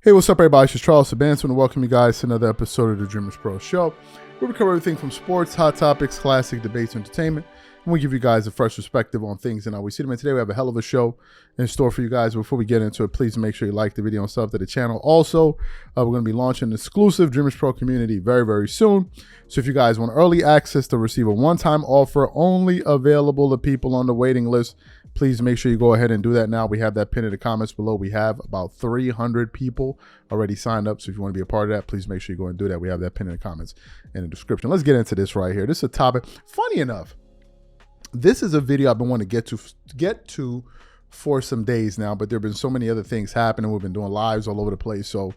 Hey, what's up, everybody? It's Charles Sabans. I want to welcome you guys to another episode of the Dreamers Pro Show, where we cover everything from sports, hot topics, classic debates, entertainment, and we give you guys a fresh perspective on things and how we see them. And today we have a hell of a show in store for you guys. Before we get into it, please make sure you like the video and sub to the channel. Also, we're going to be launching an exclusive Dreamers Pro community very, very soon. So if you guys want early access to receive a one-time offer only available to people on the waiting list, please make sure you go ahead and do that now. We have that pinned in the comments below. We have about 300 people already signed up. So if you want to be a part of that, please make sure you go and do that. We have that pinned in the comments in the description. Let's get into this right here. This is a topic. Funny enough, this is a video I've been wanting to get to for some days now, but there have been so many other things happening. We've been doing lives all over the place. So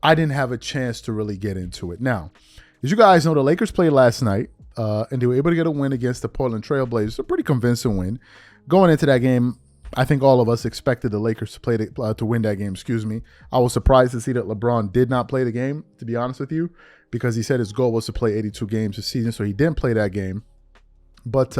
I didn't have a chance to really get into it. Now, as you guys know, the Lakers played last night and they were able to get a win against the Portland Trail Blazers. A pretty convincing win. Going into that game, I think all of us expected the Lakers to win that game, I was surprised to see that LeBron did not play the game, to be honest with you, because he said his goal was to play 82 games this season, so he didn't play that game. But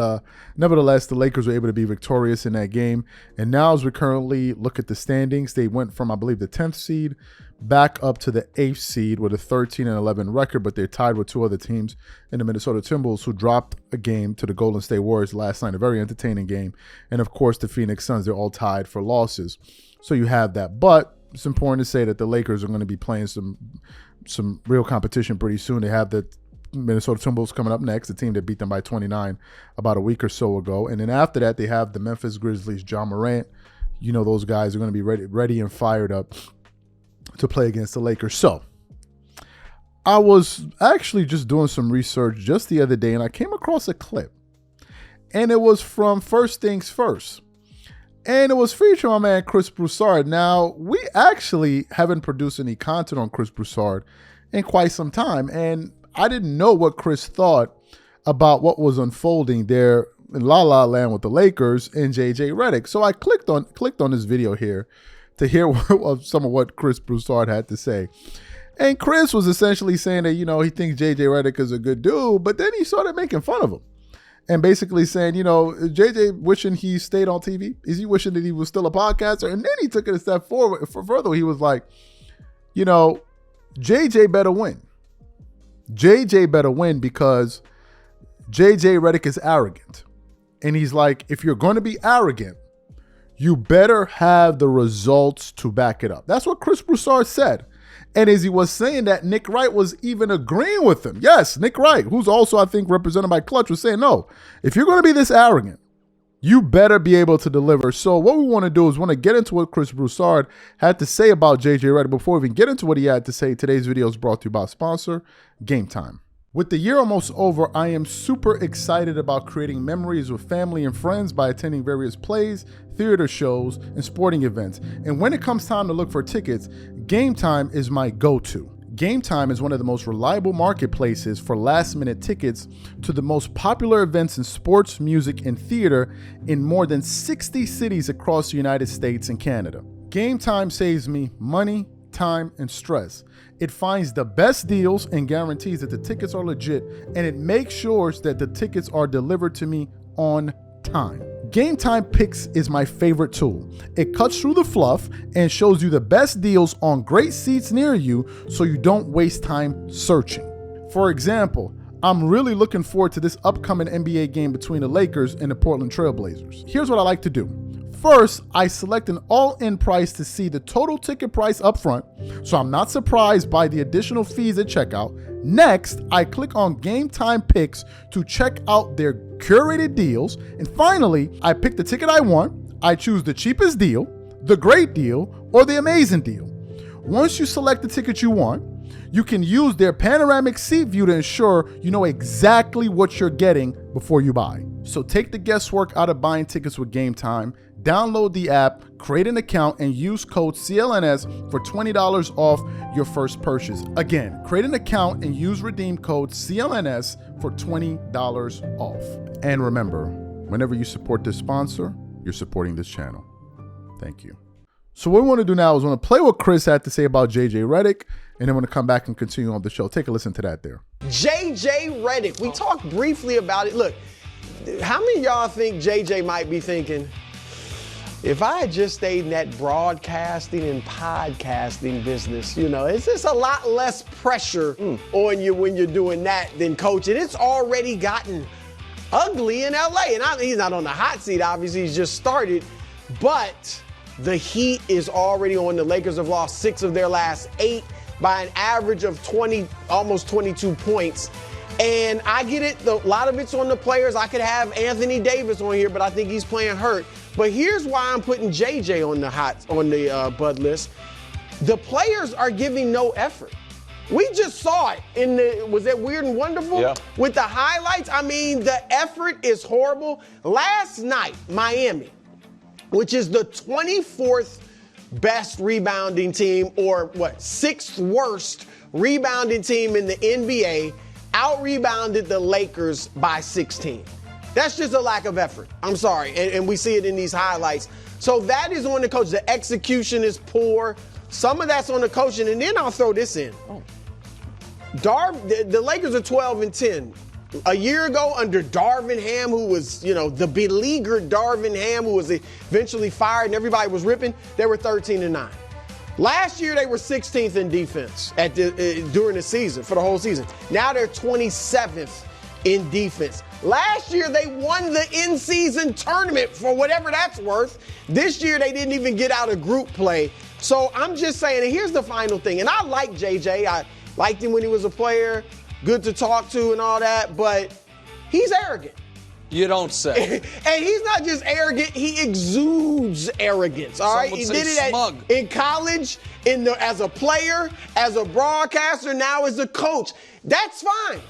nevertheless, the Lakers were able to be victorious in that game. And now as we currently look at the standings, they went from, I believe, the 10th seed back up to the 8th seed with a 13-11 record, but they're tied with two other teams in the Minnesota Timberwolves, who dropped a game to the Golden State Warriors last night, a very entertaining game. And of course, the Phoenix Suns, they're all tied for losses. So you have that. But it's important to say that the Lakers are going to be playing some real competition pretty soon. They have the Minnesota Timberwolves coming up next, the team that beat them by 29 about a week or so ago. And then after that, they have the Memphis Grizzlies, John Morant. You know, those guys are going to be ready and fired up to play against the Lakers. So I was actually just doing some research just the other day, and I came across a clip. And it was from First Things First. And it was featuring my man, Chris Broussard. Now, we actually haven't produced any content on Chris Broussard in quite some time. And I didn't know what Chris thought about what was unfolding there in La La Land with the Lakers and JJ Redick. So I clicked on this video here to hear some of what Chris Broussard had to say. And Chris was essentially saying that, you know, he thinks JJ Redick is a good dude, but then he started making fun of him and basically saying, you know, JJ wishing he stayed on TV. Is he wishing that he was still a podcaster? And then he took it a step forward. Further, he was like, you know, JJ better win. JJ better win because JJ Redick is arrogant. And he's like, if you're going to be arrogant, you better have the results to back it up. That's what Chris Broussard said. And as he was saying that, Nick Wright was even agreeing with him. Yes, Nick Wright, who's also, I think, represented by Clutch, was saying, no, if you're going to be this arrogant, you better be able to deliver. So what we want to do is want to get into what Chris Broussard had to say about JJ Redick. Before we even get into what he had to say, today's video is brought to you by sponsor, Game Time. With the year almost over, I am super excited about creating memories with family and friends by attending various plays, theater shows, and sporting events. And when it comes time to look for tickets, Game Time is my go-to. Game Time is one of the most reliable marketplaces for last-minute tickets to the most popular events in sports, music, and theater in more than 60 cities across the United States and Canada. Game Time saves me money, time, and stress. It finds the best deals and guarantees that the tickets are legit, and it makes sure that the tickets are delivered to me on time. Game Time Picks is my favorite tool. It cuts through the fluff and shows you the best deals on great seats near you so you don't waste time searching. For example, I'm really looking forward to this upcoming NBA game between the Lakers and the Portland Trail Blazers. Here's what I like to do. First, I select an all-in price to see the total ticket price up front, so I'm not surprised by the additional fees at checkout. Next, I click on Game Time Picks to check out their curated deals. And finally, I pick the ticket I want. I choose the cheapest deal, the great deal, or the amazing deal. Once you select the ticket you want, you can use their panoramic seat view to ensure you know exactly what you're getting before you buy. So take the guesswork out of buying tickets with Game Time. Download the app, create an account, and use code CLNS for $20 off your first purchase. Again, create an account and use redeem code CLNS for $20 off. And remember, whenever you support this sponsor, you're supporting this channel. Thank you. So what we want to do now is want to play what Chris had to say about JJ Redick, and then we're going to come back and continue on the show. Take a listen to that there. JJ Redick, we talked briefly about it. Look, how many of y'all think JJ might be thinking, if I had just stayed in that broadcasting and podcasting business, it's just a lot less pressure on you when you're doing that than coaching. It's already gotten ugly in LA. And he's not on the hot seat, obviously, he's just started. But the heat is already on. The Lakers have lost 6 of their last 8 by an average of 20, almost 22 points. And I get it, a lot of it's on the players. I could have Anthony Davis on here, but I think he's playing hurt. But here's why I'm putting JJ on the Bud list. The players are giving no effort. We just saw it was that Weird and Wonderful? Yeah. With the highlights. I mean, the effort is horrible. Last night, Miami, which is the 24th best rebounding team, or 6th worst rebounding team in the NBA, out-rebounded the Lakers by 16. That's just a lack of effort. I'm sorry. And we see it in these highlights. So that is on the coach. The execution is poor. Some of that's on the coaching. And then I'll throw this in. The Lakers are 12-10. A year ago, under Darvin Ham, who was, the beleaguered Darvin Ham, who was eventually fired and everybody was ripping, they were 13-9. Last year, they were 16th in defense during the season, for the whole season. Now they're 27th in defense. Last year, they won the in-season tournament, for whatever that's worth. This year, they didn't even get out of group play. So I'm just saying, and here's the final thing. And I like JJ. I liked him when he was a player, good to talk to and all that, but he's arrogant. You don't say. And he's not just arrogant, he exudes arrogance, all right? He did it in college, as a player, as a broadcaster, now as a coach. That's fine.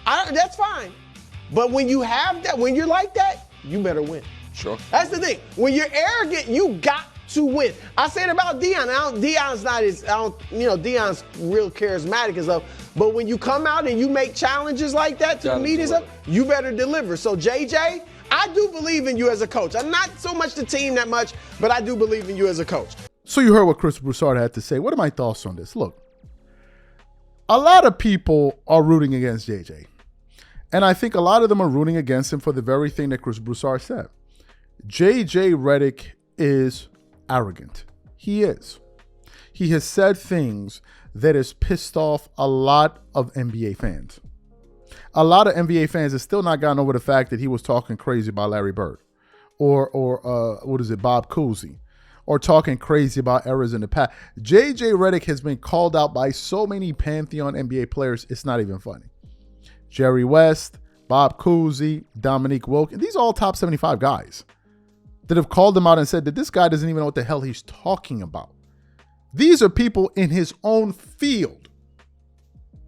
That's fine. But when you have that, when you're like that, you better win. Sure. That's the thing. When you're arrogant, you got to win. I said about Deion. Deion's not as, Deion's real charismatic and stuff. But when you come out and you make challenges like that to the media stuff, you better deliver. So JJ, I do believe in you as a coach. I'm not so much the team that much, but I do believe in you as a coach. So you heard what Chris Broussard had to say. What are my thoughts on this? Look, a lot of people are rooting against JJ. And I think a lot of them are rooting against him for the very thing that Chris Broussard said. JJ Redick is arrogant. He is. He has said things that has pissed off a lot of NBA fans. A lot of NBA fans have still not gotten over the fact that he was talking crazy about Larry Bird or Bob Cousy, or talking crazy about errors in the past. JJ Redick has been called out by so many Pantheon NBA players, it's not even funny. Jerry West, Bob Cousy, Dominique Wilkins, these are all top 75 guys that have called him out and said that this guy doesn't even know what the hell he's talking about. These are people in his own field.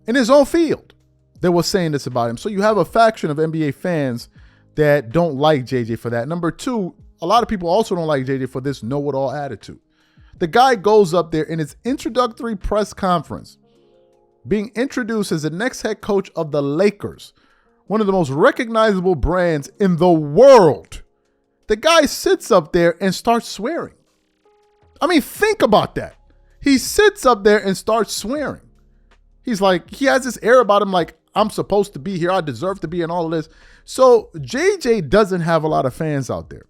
In his own field that was saying this about him. So you have a faction of NBA fans that don't like JJ for that. Number two, a lot of people also don't like JJ for this know-it-all attitude. The guy goes up there in his introductory press conference, being introduced as the next head coach of the Lakers, one of the most recognizable brands in the world. The guy sits up there and starts swearing. I mean, think about that. He sits up there and starts swearing. He's like, he has this air about him like, I'm supposed to be here. I deserve to be in all of this. So JJ doesn't have a lot of fans out there.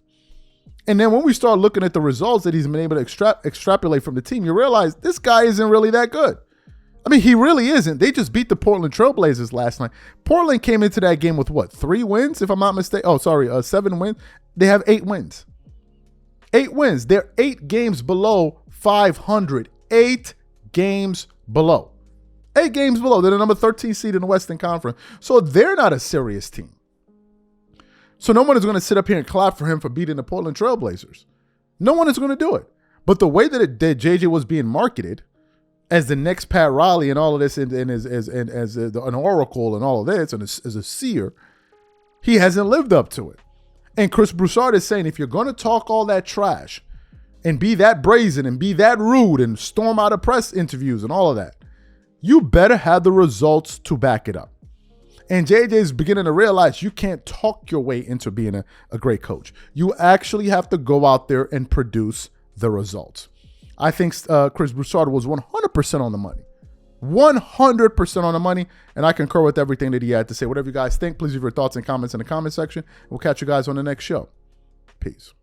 And then when we start looking at the results that he's been able to extrapolate from the team, you realize this guy isn't really that good. I mean, he really isn't. They just beat the Portland Trailblazers last night. Portland came into that game with what, 3 wins, if I'm not mistaken? 7 wins. They have 8 wins. 8 wins. They're 8 games below 500. 8 games below. 8 games below. They're the number 13 seed in the Western Conference. So they're not a serious team. So no one is going to sit up here and clap for him for beating the Portland Trailblazers. No one is going to do it. But the way that JJ was being marketed as the next Pat Riley and all of this, and as an oracle and all of this, and as a seer, he hasn't lived up to it. And Chris Broussard is saying, if you're going to talk all that trash and be that brazen and be that rude and storm out of press interviews and all of that, you better have the results to back it up. And JJ is beginning to realize you can't talk your way into being a great coach. You actually have to go out there and produce the results. I think Chris Broussard was 100% on the money. 100% on the money. And I concur with everything that he had to say. Whatever you guys think, please leave your thoughts and comments in the comment section. We'll catch you guys on the next show. Peace.